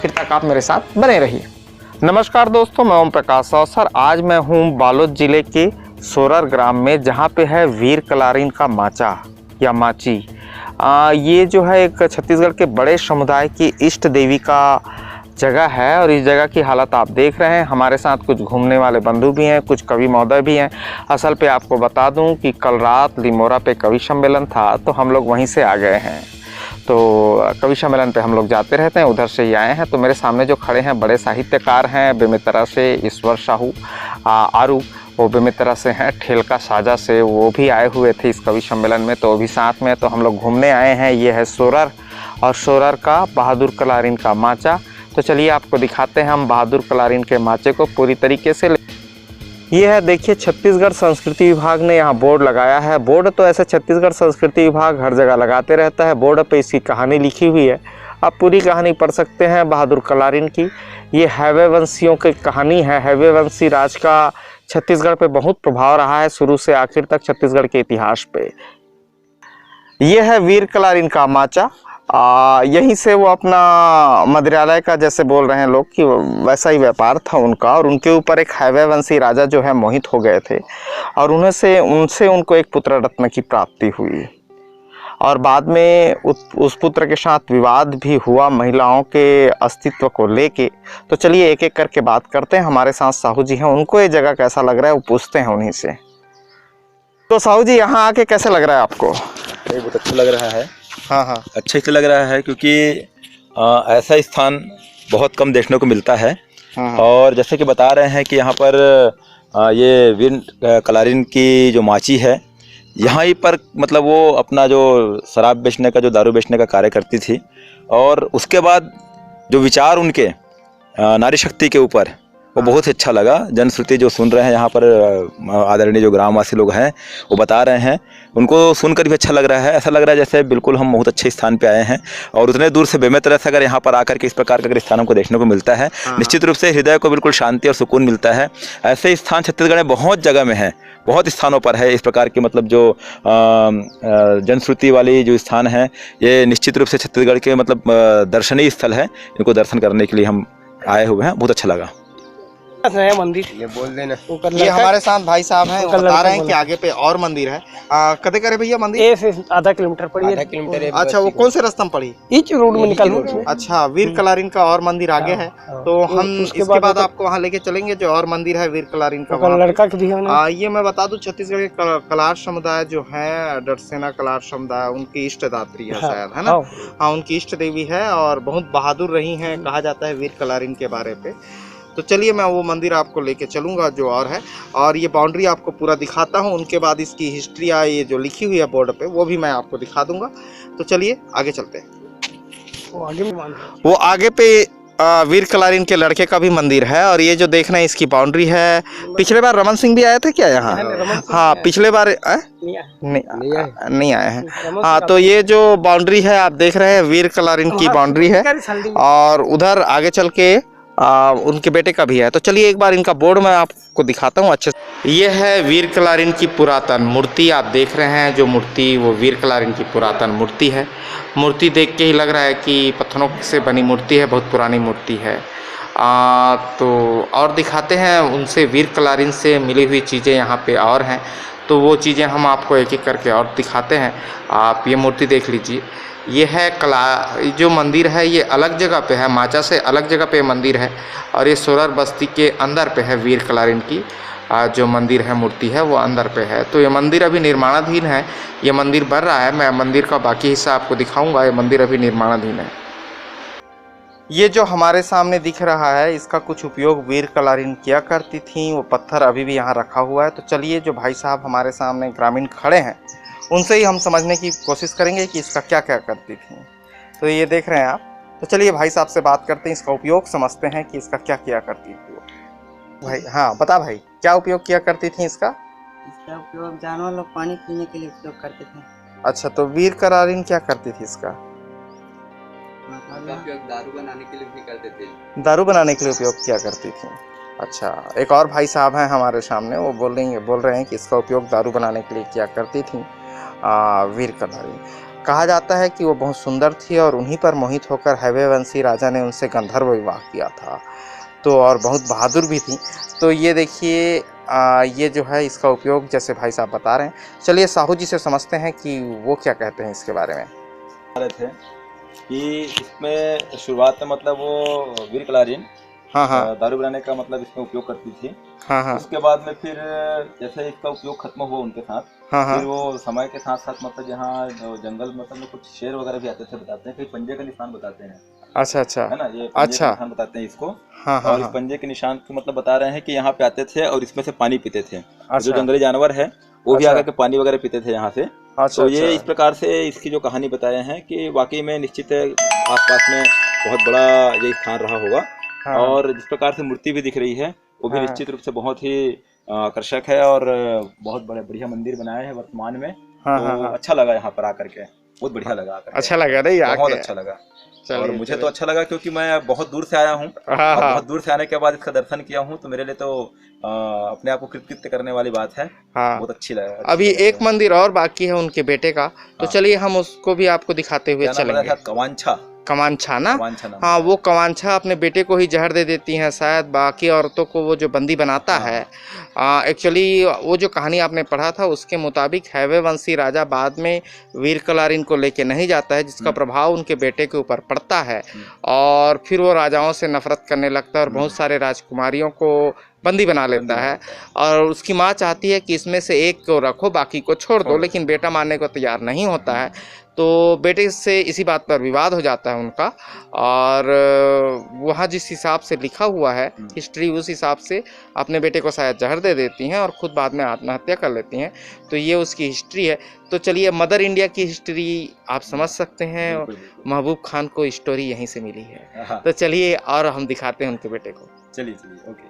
फिर तक आप मेरे साथ बने रहिए। नमस्कार दोस्तों, मैं ओम प्रकाश अवसर। आज मैं हूँ बालोद जिले के सोरर ग्राम में, जहाँ पे है वीर कलारीन का माचा या माची। ये जो है एक छत्तीसगढ़ के बड़े समुदाय की इष्ट देवी का जगह है और इस जगह की हालत आप देख रहे हैं। हमारे साथ कुछ घूमने वाले बंधु भी हैं, कुछ कवि महोदय भी हैं। असल पे आपको बता दूं कि कल रात लिमोरा पे कवि सम्मेलन था, तो हम लोग वहीं से आ गए हैं। तो कवि सम्मेलन पे हम लोग जाते रहते हैं, उधर से ही आए हैं। तो मेरे सामने जो खड़े हैं बड़े साहित्यकार हैं, बेमितरा से ईश्वर साहू आरू, वो बेमितरा से हैं, ठेलका साजा से, वो भी आए हुए थे इस कवि सम्मेलन में, तो अभी साथ में। तो हम लोग घूमने आए हैं। ये है सोरर और सोरर का बहादुर कलारीन का माचा। तो चलिए आपको दिखाते हैं हम बहादुर कलारीन के माचे को पूरी तरीके से। ये है, देखिए, छत्तीसगढ़ संस्कृति विभाग ने यहाँ बोर्ड लगाया है। बोर्ड तो ऐसे छत्तीसगढ़ संस्कृति विभाग हर जगह लगाते रहता है। बोर्ड पे इसकी कहानी लिखी हुई है, आप पूरी कहानी पढ़ सकते हैं बहादुर कलारीन की। ये हैवे वंशियों की कहानी है। हैवे वंशी राज का छत्तीसगढ़ पे बहुत प्रभाव रहा है, शुरू से आखिर तक छत्तीसगढ़ के इतिहास पे। ये है वीर कलारीन का माचा। यहीं से वो अपना मदिरालय का, जैसे बोल रहे हैं लोग कि वैसा ही व्यापार था उनका, और उनके ऊपर एक हैवे वंशी राजा जो है मोहित हो गए थे, और उनसे उनको एक पुत्र रत्न की प्राप्ति हुई। और बाद में उस पुत्र के साथ विवाद भी हुआ महिलाओं के अस्तित्व को लेके। तो चलिए एक एक करके बात करते हैं। हमारे साथ साहू जी हैं, उनको ये जगह कैसा लग रहा है वो पूछते हैं उन्हीं से। तो साहू जी, यहाँ आके कैसे लग रहा है आपको? बहुत अच्छा लग रहा है। हाँ, अच्छे से लग रहा है, क्योंकि ऐसा स्थान बहुत कम देखने को मिलता है। हाँ। और जैसे कि बता रहे हैं कि यहाँ पर ये वीर कलारीन की जो माची है, यहाँ ही पर मतलब वो अपना जो शराब बेचने का, जो दारू बेचने का कार्य करती थी। और उसके बाद जो विचार उनके नारी शक्ति के ऊपर, वो बहुत ही अच्छा लगा। जनश्रुति जो सुन रहे हैं यहाँ पर आदरणीय जो ग्रामवासी लोग हैं वो बता रहे हैं, उनको सुनकर भी अच्छा लग रहा है। ऐसा लग रहा है जैसे बिल्कुल हम बहुत अच्छे स्थान पे आए हैं। और उतने दूर से बेमितरा से अगर यहाँ पर आकर के इस प्रकार के स्थानों को देखने को मिलता है, निश्चित रूप से हृदय को बिल्कुल शांति और सुकून मिलता है। ऐसे स्थान छत्तीसगढ़ में बहुत जगह में है, बहुत स्थानों पर है इस प्रकार की, मतलब जो जनश्रुति वाली जो स्थान है, ये निश्चित रूप से छत्तीसगढ़ के मतलब दर्शनीय स्थल है। इनको दर्शन करने के लिए हम आए हुए हैं। बहुत अच्छा लगा। मंदिर ये बोल देना। ये हमारे साथ भाई साहब हैं, वो बता रहे हैं कि आगे पे और मंदिर है। कदे करे भैया मंदिर? ये से आधा किलोमीटर पड़ी है। आधा किलोमीटर। अच्छा, वो कौन से रास्ते में पड़ी? इच रोड में निकल। अच्छा, वीर कलारीन का और मंदिर आगे है। तो हम इसके बाद आपको वहाँ लेके चलेंगे जो और मंदिर है वीर कलारीन का। लड़का भी है। ये मैं बता दूं, छत्तीसगढ़ के कलार समुदाय जो है, डरसेना कलार समुदाय, उनकी इष्ट दात्री है शायद, है ना? हाँ, उनकी इष्ट देवी है और बहुत बहादुर रही है, कहा जाता है वीर कलारीन के बारे पे। तो चलिए मैं वो मंदिर आपको लेके चलूँगा जो और है, और ये बाउंड्री आपको पूरा दिखाता हूँ। उनके बाद इसकी हिस्ट्री ये जो लिखी हुई है बोर्ड पे, वो भी मैं आपको दिखा दूंगा। तो चलिए आगे चलते हैं। वो आगे पे वीर कलारीन के लड़के का भी मंदिर है। और ये जो देखना है इसकी बाउंड्री है। पिछले बार रमन सिंह भी आए थे क्या यहाँ? हाँ, पिछले बार नहीं आए हैं। हाँ, तो ये जो बाउंड्री है आप देख रहे हैं, वीर कलारीन की बाउंड्री है। और उधर आगे चल के उनके बेटे का भी है। तो चलिए एक बार इनका बोर्ड मैं आपको दिखाता हूँ अच्छे से। ये है वीर कलारीन की पुरातन मूर्ति, आप देख रहे हैं जो मूर्ति, वो वीर कलारीन की पुरातन मूर्ति है। मूर्ति देख के ही लग रहा है कि पत्थरों से बनी मूर्ति है, बहुत पुरानी मूर्ति है। तो और दिखाते हैं उनसे, वीर कलारीन से मिली हुई चीज़ें यहाँ पे और हैं। तो वो चीज़ें हम आपको एक एक करके और दिखाते हैं। आप ये मूर्ति देख लीजिए। ये है जो मंदिर है, ये अलग जगह पे है, माचा से अलग जगह पे मंदिर है। और ये सोरर बस्ती के अंदर पे है। वीर कलारीन की जो मंदिर है, मूर्ति है, वो अंदर पे है। तो ये मंदिर अभी निर्माणाधीन है। ये मंदिर बन रहा है। मैं मंदिर का बाकी हिस्सा आपको दिखाऊंगा। ये मंदिर अभी निर्माणाधीन है। ये जो हमारे सामने दिख रहा है, इसका कुछ उपयोग वीर कलारीन किया करती थी। वो पत्थर अभी भी यहाँ रखा हुआ है। तो चलिए जो भाई साहब हमारे सामने ग्रामीण खड़े हैं, उनसे ही हम समझने की कोशिश करेंगे कि इसका क्या क्या करती थी। तो ये देख रहे हैं आप। तो चलिए भाई साहब से बात करते हैं, इसका उपयोग समझते हैं कि इसका क्या क्या करती थी भाई। हाँ, बता भाई, क्या उपयोग किया करती थी इसका? इसका उपयोग जानवर लोग पानी पीने के लिए उपयोग करते थे। अच्छा, तो वीर कलारीन क्या करती थी इसका? उपयोग दारू बनाने के लिए भी करते थे। दारू बनाने के लिए उपयोग किया करती थी। अच्छा, एक और भाई साहब हैं हमारे सामने, वो बोल रहे हैं कि इसका उपयोग दारू बनाने के लिए किया करती थी वीर कलारीन। कहा जाता है कि वो बहुत सुंदर थी और उन्हीं पर मोहित होकर हैववंशी राजा ने उनसे गंधर्व विवाह किया था। तो और बहुत बहादुर भी थी। तो ये देखिए ये जो है इसका उपयोग जैसे भाई साहब बता रहे हैं। चलिए साहू जी से समझते हैं कि वो क्या कहते हैं इसके बारे में। रहे थे कि इसमें शुरुआत में मतलब वो वीर कलारिन हाँ दारू बनाने का मतलब इसमें उपयोग करती थी। हाँ उसके बाद में फिर जैसे इसका उपयोग खत्म हुआ उनके साथ, फिर वो समय के साथ साथ मतलब यहाँ जंगल मतलब कुछ शेर वगैरह भी आते थे, बताते हैं, कहीं पंजे का निशान बताते हैं। अच्छा है ना, ये पंजे का निशान बताते हैं इसको। और इस पंजे के निशान को मतलब बता रहे हैं कि यहाँ पे आते थे और इसमें से पानी पीते थे। जो जंगली जानवर है वो भी आकर के पानी वगैरह पीते थे यहाँ से। तो ये इस प्रकार से इसकी जो कहानी बताए हैं कि वाकई में निश्चित आसपास में बहुत बड़ा ये स्थान रहा होगा। और जिस प्रकार से मूर्ति भी दिख रही है वो भी निश्चित रूप से बहुत ही आकर्षक है और बहुत बढ़िया मंदिर बनाया है वर्तमान में। तो अच्छा लगा यहाँ पर आकर के, बहुत बढ़िया लगा आकर। अच्छा लगा नहीं? बहुत अच्छा लगा। और मुझे तो अच्छा लगा क्योंकि मैं बहुत दूर से आया हूँ। बहुत दूर से आने के बाद इसका दर्शन किया हूँ, तो मेरे लिए तो अपने आप को कृतकृत्य करने वाली बात है। बहुत अच्छी लगा। अभी एक मंदिर और बाकी है उनके बेटे का, तो चलिए हम उसको भी आपको दिखाते हुए चलेंगे। कमांछा ना? हाँ, वो कमांछा अपने बेटे को ही जहर दे देती हैं शायद, बाकी औरतों को वो जो बंदी बनाता है। एक्चुअली वो जो कहानी आपने पढ़ा था उसके मुताबिक हैववंशी राजा बाद में वीर कलारिन को लेके नहीं जाता है, जिसका प्रभाव उनके बेटे के ऊपर पड़ता है और फिर वो राजाओं से नफरत करने लगता है और बहुत सारे राजकुमारियों को बंदी बना लेता है। और उसकी माँ चाहती है कि इसमें से एक को रखो बाकी को छोड़ दो, लेकिन बेटा मानने को तैयार नहीं होता है। तो बेटे से इसी बात पर विवाद हो जाता है उनका, और वहाँ जिस हिसाब से लिखा हुआ है हिस्ट्री, उस हिसाब से अपने बेटे को शायद जहर दे देती हैं और ख़ुद बाद में आत्महत्या कर लेती हैं। तो ये उसकी हिस्ट्री है। तो चलिए मदर इंडिया की हिस्ट्री आप समझ सकते हैं, महबूब खान को स्टोरी यहीं से मिली है। तो चलिए और हम दिखाते हैं उनके बेटे को। चलिए ओके।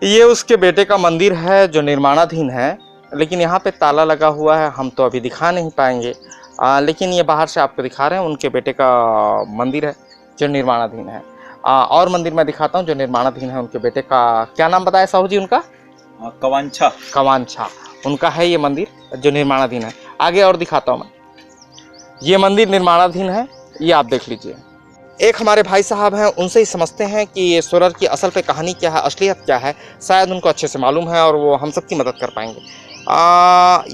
ये उसके बेटे का मंदिर है जो निर्माणाधीन है, लेकिन यहाँ पे ताला लगा हुआ है, हम तो अभी दिखा नहीं पाएंगे। लेकिन ये बाहर से आपको दिखा रहे हैं उनके बेटे का मंदिर है जो निर्माणाधीन है। और मंदिर मैं दिखाता हूँ जो निर्माणाधीन है उनके बेटे का। क्या नाम बताया साहू जी उनका? कवांछा उनका है ये मंदिर जो निर्माणाधीन है। आगे और दिखाता हूँ मैं। ये मंदिर निर्माणाधीन है, ये आप देख लीजिए। एक हमारे भाई साहब हैं, उनसे ही समझते हैं कि ये सोरर की असल पे कहानी क्या है, असलियत क्या है। शायद उनको अच्छे से मालूम है और वो हम सबकी मदद कर पाएंगे।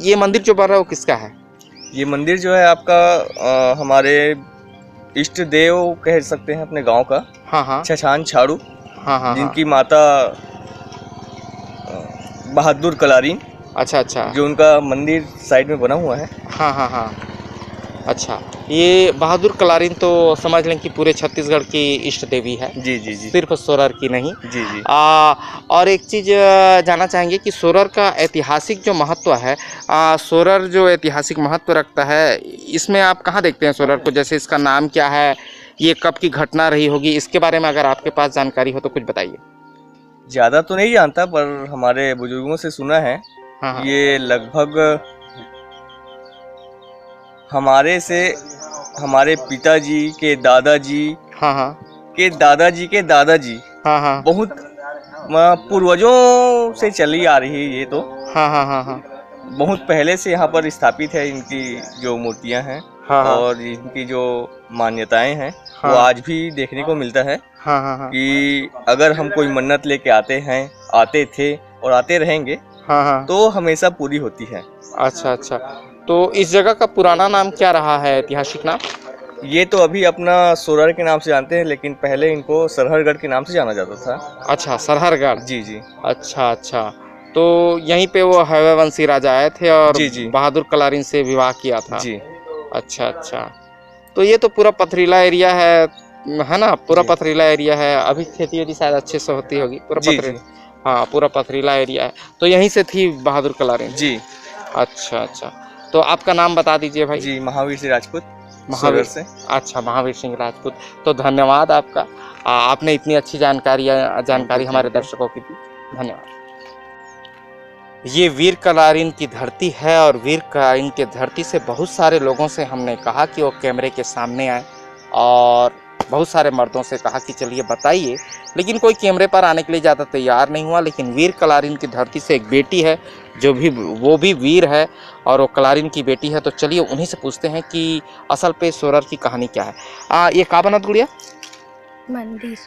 ये मंदिर जो बन रहा है वो किसका है? ये मंदिर जो है आपका हमारे इष्ट देव कह सकते हैं अपने गांव का। हाँ। छछान छाड़ू। हाँ। जिनकी माता बहादुर कलारिन। अच्छा। जो उनका मंदिर साइड में बना हुआ है। हाँ। अच्छा, ये बहादुर कलारिन तो समझ लें कि पूरे छत्तीसगढ़ की इष्ट देवी है। जी। सिर्फ सोरर की नहीं। जी। और एक चीज़ जानना चाहेंगे कि सोरर का ऐतिहासिक जो महत्व है, सोरर जो ऐतिहासिक महत्व रखता है, इसमें आप कहाँ देखते हैं सोरर को? जैसे इसका नाम क्या है, ये कब की घटना रही होगी, इसके बारे में अगर आपके पास जानकारी हो तो कुछ बताइए। ज़्यादा तो नहीं जानता पर हमारे बुजुर्गों से सुना है। हाँ। ये लगभग हमारे पिताजी के दादाजी के दादाजी के दादाजी बहुत पूर्वजों से चली आ रही है ये तो। हाँ। बहुत पहले से यहाँ पर स्थापित है इनकी जो मूर्तियाँ हैं। और इनकी जो मान्यताएं हैं वो आज भी देखने को मिलता है। कि अगर हम कोई मन्नत लेके आते थे और आते रहेंगे तो हमेशा पूरी होती है। अच्छा। तो इस जगह का पुराना नाम क्या रहा है, ऐतिहासिक नाम? ये तो अभी अपना सोरर के नाम से जानते हैं, लेकिन पहले इनको सरहरगढ़ के नाम से जाना जाता था। अच्छा, सरहरगढ़। जी। अच्छा। तो यहीं पे वो हैववंशी राजा आए थे और जी। बहादुर कलारिन से विवाह किया था। जी। अच्छा। तो ये तो पूरा पथरीला एरिया है ना? पूरा पथरीला एरिया है। अभी खेती वेती शायद अच्छे से होती होगी। हाँ, पूरा पथरीला एरिया है। तो यहीं से थी बहादुर कलारिन? जी। अच्छा। तो आपका नाम बता दीजिए भाई। जी, महावीर सिंह राजपूत। महावीर से। अच्छा, महावीर सिंह राजपूत। तो धन्यवाद आपका, आपने इतनी अच्छी जानकारी हमारे दर्शकों की दी। धन्यवाद। ये वीर कलारिन की धरती है और वीर कलारिन की धरती से बहुत सारे लोगों से हमने कहा कि वो कैमरे के सामने आए और बहुत सारे मर्दों से कहा कि चलिए बताइए, लेकिन कोई कैमरे पर आने के लिए ज़्यादा तैयार नहीं हुआ। लेकिन वीर कलारिन की धरती से एक बेटी है जो भी वो भी वीर है और वो कलारिन की बेटी है। तो चलिए उन्हीं से पूछते हैं कि असल पे सोरर की कहानी क्या है। ये का बनत गुड़िया? मंदिर।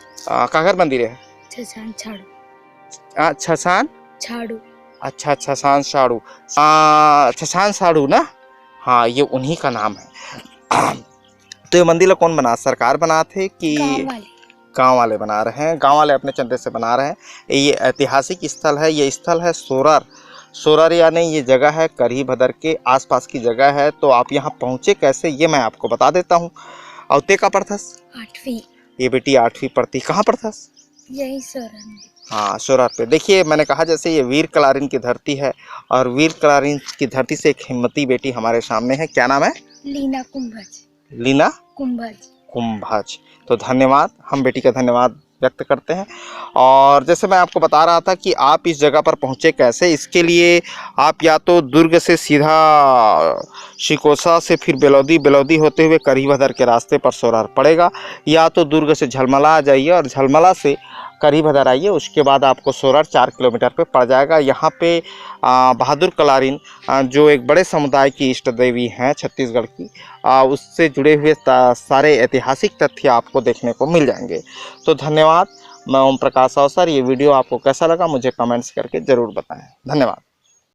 कागर मंदिर है? छछान छाड़ू। छछान छाड़ू। अच्छा, छछान साड़ू। छछान साड़ू ना, हाँ ये उन्हीं का नाम है। तो ये मंदिर कौन बना, सरकार बना थे कि गांव वाले बना रहे हैं? गांव वाले अपने चंदे से बना रहे हैं। ये ऐतिहासिक स्थल है, ये स्थल है सोरर। सोरर यानी ये जगह है करी भदर के आसपास की जगह है। तो आप यहाँ पहुँचे कैसे ये मैं आपको बता देता हूँ। अवते का पढ़थस? 8वीं। ये बेटी 8वीं पढ़ती। कहाँ पढ़थस? यही सोरर में। हाँ, सोरर पे। देखिए मैंने कहा जैसे ये वीर कलारिन की धरती है और वीर कलारिन की धरती से एक हिम्मती बेटी हमारे सामने है। क्या नाम है? लीना कुंभज। लीना कुंभज। कुंभज। तो धन्यवाद, हम बेटी का धन्यवाद व्यक्त करते हैं। और जैसे मैं आपको बता रहा था कि आप इस जगह पर पहुंचे कैसे, इसके लिए आप या तो दुर्ग से सीधा शिकोसा से फिर बेलौदी होते हुए करी भदर के रास्ते पर सोरर पड़ेगा, या तो दुर्ग से झलमला आ जाइए और झलमला से करी भदर आइए। उसके बाद आपको सोरर 4 किलोमीटर पे पड़ जाएगा। यहाँ पे बहादुर कलारिन जो एक बड़े समुदाय की इष्ट देवी हैं छत्तीसगढ़ की, उससे जुड़े हुए सारे ऐतिहासिक तथ्य आपको देखने को मिल जाएंगे। तो धन्यवाद। मैं ओम प्रकाश अवसर। ये वीडियो आपको कैसा लगा मुझे कमेंट्स करके ज़रूर बताएं। धन्यवाद।